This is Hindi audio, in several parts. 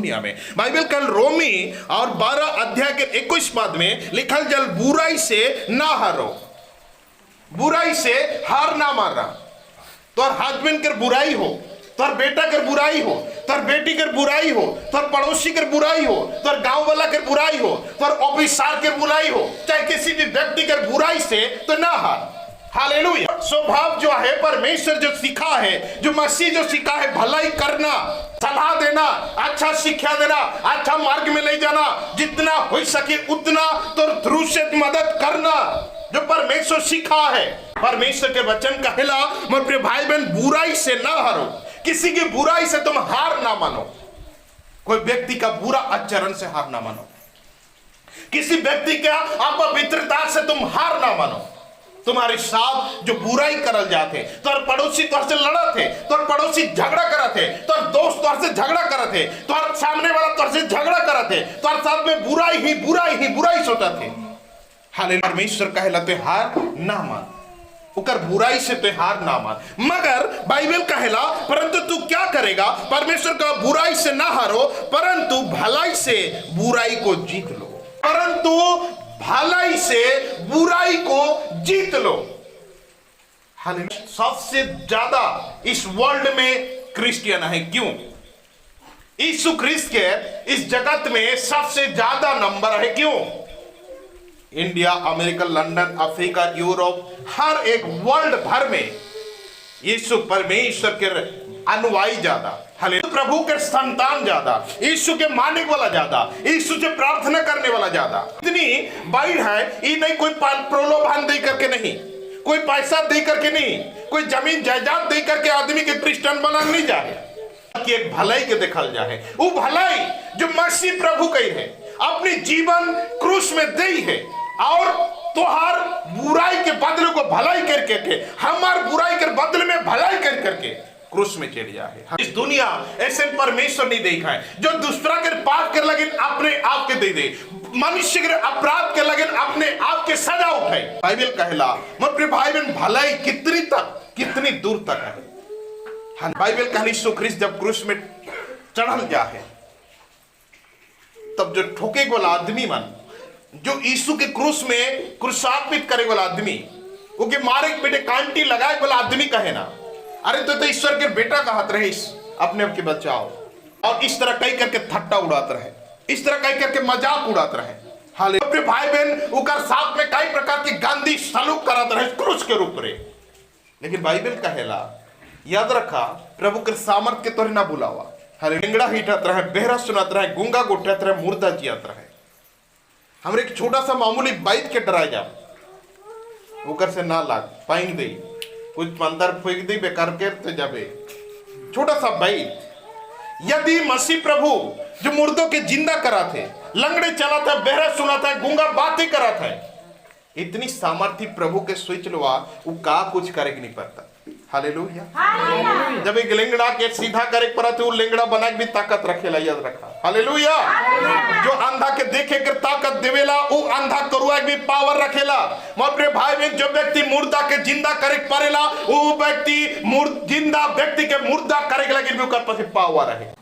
दुनिया में बाइबल कल रोमी और 12 अध्याय के 21 पद में लिखल जल बुराई से ना हारो, बुराई से हार ना मारा। तोर हस्बैंड के बुराई हो, तोर बेटा के बुराई हो, तोर बेटी के बुराई हो, तोर पड़ोसी के बुराई हो, तोर गांव वाला के बुराई हो, तोर ऑफिसर के बुराई हो, चाहे किसी भी व्यक्ति के बुराई से तो ना हार। हालेलुया। स्वभाव जो है परमेश्वर जो सिखा है, जो मसीह जो सिखा है, भलाई करना, सलाह देना, अच्छा शिक्षा देना, अच्छा मार्ग में ले जाना, जितना हो सके उतना तो थ्रू से मदद करना, जो परमेश्वर सिखा है। परमेश्वर के वचन कहला मेरे प्रिय भाई बहन, बुराई से ना हारो, किसी की बुराई से तुम हार ना मानो, कोई व्यक्ति का बुरा आचरण से हार ना मानो, किसी व्यक्ति का अपवित्रता से तुम हार ना मानो। तुम्हारे साथ जो बुराई करल जाते, तोर पड़ोसी तोर से लड़ा थे, तोर पड़ोसी झगड़ा करा थे, तोर दोस्त तोर से झगड़ा करा थे, तोर सामने वाला तोर से झगड़ा करा थे, तोर साथ में बुराई सोचा थे। हालेलुया। परमेश्वर कहलाते हार ना मान, उकर बुराई से ते हार ना मान। मगर बाइबल कहला परंतु तू क्या करेगा, परमेश्वर का बुराई से ना हारो परंतु भलाई से बुराई को जीत लो, परंतु भलाई से बुराई को जीत लो। हालेलुया। सबसे ज्यादा इस वर्ल्ड में क्रिश्चियन है, क्यों? यीशु ख्रिस्त के इस जगत में सबसे ज्यादा नंबर है, क्यों? India, America, London, Africa, Europe, हर एक वर्ल्ड भर में यीशु परमेश्वर के अनुयायी ज्यादा, हालेलुया, प्रभु के संतान ज्यादा, यीशु के मानने वाला ज्यादा, यीशु से प्रार्थना करने वाला ज्यादा। इतनी बाइड है, ये नहीं कोई प्रलोभन दे करके नहीं, कोई पैसा दे करके नहीं, कोई जमीन जायदाद दे करके आदमी के क्रिश्चियन बनाना नहीं जाए, कि एक भलाई के देखल जाए। वो भलाई जो मसीह प्रभु कही है, अपनी जीवन क्रूस में दी है, और तोहार बुराई के बदले को भलाई करके के, हमार बुराई के बदले में भलाई कर करके क्रूस में चढ़ जाए। इस दुनिया ऐसे परमेश्वर नहीं देखा है, जो दूसरा के पाप कर लगे अपने आप के दे दे, मनुष्य के अपराध के लगे अपने आप के सजा उठाए। बाइबल कहला मेरे भाई बहन, भलाई कितनी तक, कितनी दूर तक है। बाइबल कहली यीशु ख्रिस्त जब क्रूस में चढ़ल जाए, तब जो ठोके वाला आदमी मन, जो यीशु के क्रूस में क्रूसान्वित करे वाला आदमी, वो के मारे पेटे कांटी लगाए वाला आदमी कहे ना, अरे तो ईश्वर के बेटा का हाथ रहे, अपने आप के बचाओ, और इस तरह कई करके थट्टा उड़ाते रहे, इस तरह कई करके मजाक उड़ाते रहे। हालेलुया। अपने भाई बहन उकर साथ में कई प्रकार की गांधी सलूक कराते रहे क्रूस के रूप में। लेकिन बाइबल कहेला, याद रखा, प्रभु के सामर्थ के तोरे ना बुलावा। लिंगड़ा हिटत रहे, बेहरा सुनत रहे, गूंगा गुठत रहे, मुर्दा जियत रहे। हमरे एक छोटा सा मामूली बाइट के डराए जा, ओकर से ना लाग पाइन दे, कुछ मंदर फेंक दी बेकार के तो जाबे, छोटा सा बाइट। यदि मसीह प्रभु जो मुर्दों के जिंदा करा थे, लंगड़े चला था, बहरा सुना था, गूंगा बातें करा था, इतनी सामर्थ्य प्रभु के स्विच लवा, वो का कुछ करे नहीं पड़ता। हालेलुया। जब एक लेंगड़ा के सीधा करे पर वो लेंगड़ा बना के भी ताकत रखेला, याद रखा। हालेलुया। जो अंधा के देखे के ताकत देवेला, वो अंधा करुआ के भी पावर रखेला। मोरे भाई बहन, जो व्यक्ति मुर्दा के जिंदा करे पड़ेला, वो व्यक्ति जिंदा व्यक्ति के मुर्दा करे के लगे भी ओकर पास पावर है।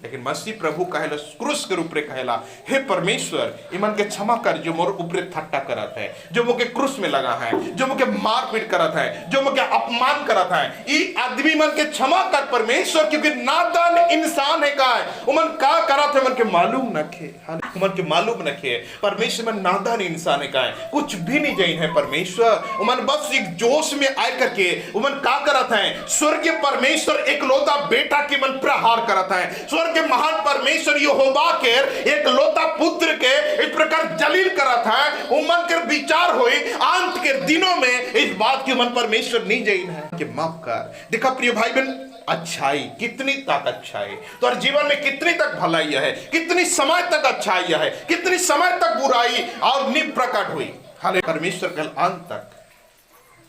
लेकिन मसीह प्रभु कहेला क्रूस के ऊपर कहला, हे परमेश्वर, ईमान के क्षमा कर, जो मोर ऊपर ठट्टा करत है, जो मोके क्रूस में लगा है, जो मोके मार पीट करत है, जो मोके अपमान करत है, ई आदमी मन के क्षमा कर परमेश्वर, क्योंकि नादान इंसान है का है, उमन का करत है मन के मालूम न खे, उमन के मालूम न खे। परमेश्वर मन नादान इंसान है का है, कुछ भी नहीं जाइन है परमेश्वर, उमन बस एक जोश में आए करके उमन का करत है, स्वर्गीय परमेश्वर एकलौता बेटा के मन प्रहार करत है, स्वर्ग के महान परमेश्वर यहोवा के एक लौता पुत्र के इस प्रकार जलील करत है। उमन के विचार हुई अंत के दिनों में इस बात की मन परमेश्वर नहीं जाइन है कि माफ कर। देखा प्रिय भाई बहन, अच्छाई कितनी तक अच्छाई तो और जीवन में कितनी तक भलाई है, कितनी समय तक अच्छाई है, कितनी समय तक बुराई और निप प्रकट हुई। हाले परमेश्वर कल अंत तक,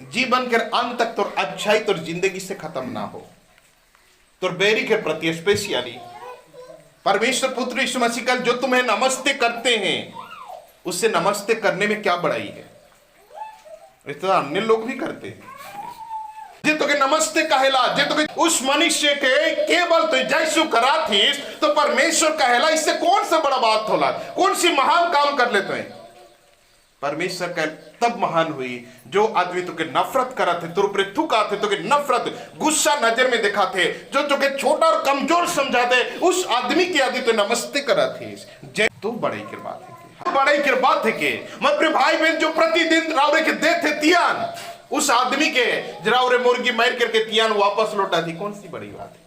जीवन के अंत तक तो अच्छाई तो जिंदगी से खत्म ना हो। तो बेरी के प्रति स्पेशली परमेश्वर पुत्र यीशु मसीह कल जो तुम्हें नमस्ते करते हैं, उससे नमस्ते करने में क्या बड़ाई है? इस तरह अन्य लोग भी करते हैं। जे तो के नमस्ते कहेला, जे तो के उस मनुष्य के केवल तो जैसु करा थी तो परमेश्वर कहेला, इससे कौन सा बड़ा बात होला, कौन सी महान काम कर लेते हैं। परमेश्वर कह तब महान हुई जो आदमी तो के नफरत करा थे, तुर पर थूका थे, तो के नफरत गुस्सा नजर में दिखा थे, जो तो के छोटा और कमजोर समझाते, उस आदमी की आदि तो नमस्ते करा थी। जय तो बड़े की बात है, बड़े की बात है कि मत भाई बहन जो प्रतिदिन रावरे के देते तियान, उस आदमी के जरावरे मुर्गी मार करके तियान वापस लौटा थी, कौन सी बड़ी बात है।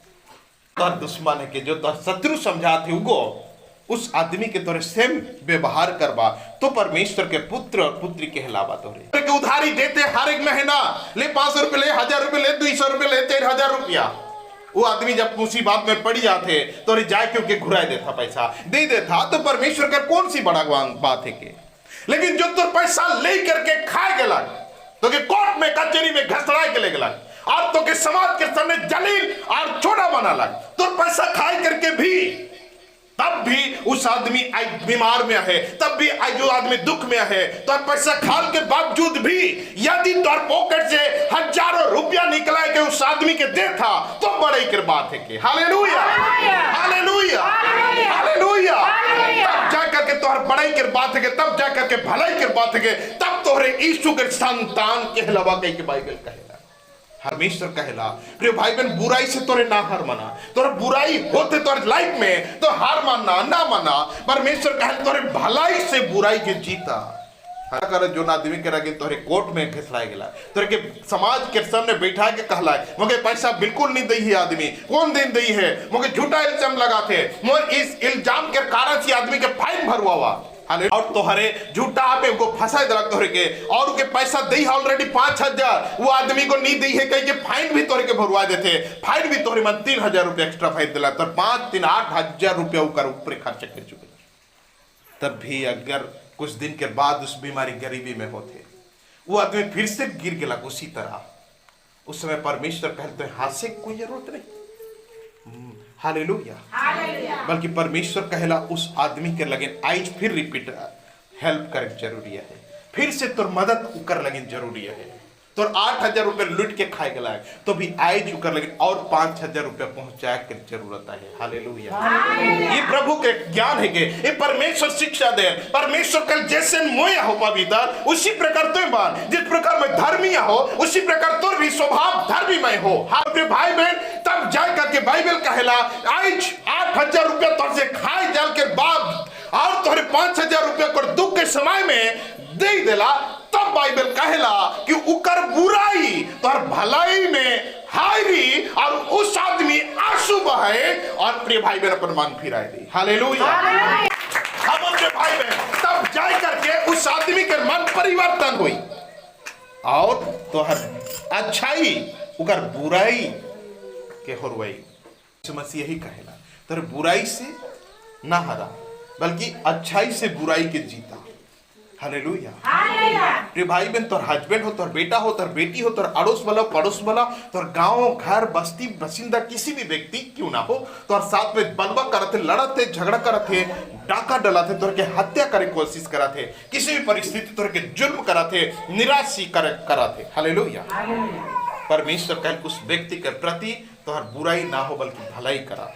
तो दुश्मन है कि जो तो शत्रु समझाते उगो उस आदमी के तोरे सेम व्यवहार करवा तो परमेश्वर के पुत्र और पुत्री कहलावा तोरे के उधारी देते हर एक महीना ले 500 रुपए ले, 1000 रुपए ले, 200 रुपए ले, 4000 रुपया। वो आदमी जब मुसीबत में पड़ जाते तो जाके उनके घुराए देता, पैसा दे देता, तो परमेश्वर का कौन सी बड़ा बात है के। लेकिन जो तो पैसा ले करके खाए गला तो के कोर्ट में कचहरी में घसड़ा के ले गला और तो के समाज के सामने जलील और छोटा बना लग, तो पैसा खाए करके भी तब भी उस आदमी बीमार में है, तब भी जो आदमी दुख में है, तो पैसा खाल के बावजूद भी यदि तोर पॉकेट से हजारों रुपया निकला के उस आदमी के दे था तो बड़े की बात है कि हालेलुया हालेलुया हालेलुया। तब जाकर के तोहर बड़ाई की बात है कि तब जाकर के भलाई की बात है कि तब तोहरे यीशु के संतान कहलावा कह के बाइबल कहेला, परमेश्वर कहला। प्रिय भाई बहन बुराई से तोरे ना हार माना, तोरे बुराई होते तोरे लाइफ में तो हार मानना ना माना, परमेश्वर कहला तोरे भलाई से बुराई के जीता। कर जो आदमी के रगे तोरे कोर्ट में घिसलाए गेला, तोरे के समाज के सामने बैठा के कहला मुझे पैसा बिल्कुल नहीं दी है, आदमी कौन दिन दी है, मुझे झूठा इल्जाम लगाते, मोर इस इल्जाम के कारण से आदमी के फाइन भरवा और तोहरे झूठा पे उनको फंसा दिलक तोहरे के और उनके पैसा दी है ऑलरेडी 5000, वो आदमी को नहीं दी है कहीं के फाइन भी तोहरे के भरवा देते, फाइन भी तोहरे मन 3000 रुपया एक्स्ट्रा फाइन दिला, तो 5-3-8 रुपया ऊपर खर्च कर चुके। तब भी अगर कुछ दिन के बाद उस बीमारी गरीबी में होते, वो आदमी फिर से गिर गया उसी तरह, उस समय परमेश्वर कहते हैं हाथ से कोई जरूरत नहीं, हालेलुया, बल्कि परमेश्वर कहला उस आदमी के लगे आज फिर रिपीट हेल्प कर जरूरी है, फिर से तोर मदद कर लगे जरूरी है। तो 8000 रुपए लूट के खाए गला तो भी आज कर लगे और 5000 रुपया पहुंचाए के जरूरत है। हालेलुया, ये प्रभु के ज्ञान है कि ये परमेश्वर शिक्षा दे, परमेश्वर कल जैसे मोया हो पवित्र उसी प्रकार तो बान, जिस प्रकार में धर्मी हो उसी प्रकार तो भी स्वभाव धर्मीमय हो। हाँ भाई बहन, तब जा करके बाइबल कहला आज 8000 रुपया तो से खाए जाल के बाद और तोरे 5000 रुपया को दुख के समय में दे देला, तब बाइबल कहला कि उकर बुराई तोर भलाई में हायरी और उस आदमी आंसू बहाए और प्रिय भाई बहन अपन मन फिराए दी। हालेलुया, हम अपने भाई बहन तब जाए करके उस आदमी के मन परिवर्तन हुई और तोहर अच्छाई उकर बुराई के होरवई। मसीह यही कहेला तोर बुराई से ना हरा बल्कि अच्छाई से बुराई के जीता। हालेलुया, प्रिय भाई बहन, तोर हस्बैंड हो, तोर बेटा हो, तोर बेटी हो, तोर अड़ोस वाला पड़ोस वाला, तोर गांव घर बस्ती बसिंदा किसी भी व्यक्ति क्यों ना हो, तोर साथ में बलवा करते, लड़ते, झगड़ा करते, डाका डलाते, तोर के हत्या करे कोशिश कराते, किसी भी परिस्थिति तोर के जुल्म कराते, निराशी कराते। हालेलुया, परमेश्वर कल उस व्यक्ति के प्रति तोहर बुराई ना हो बल्कि भलाई करा।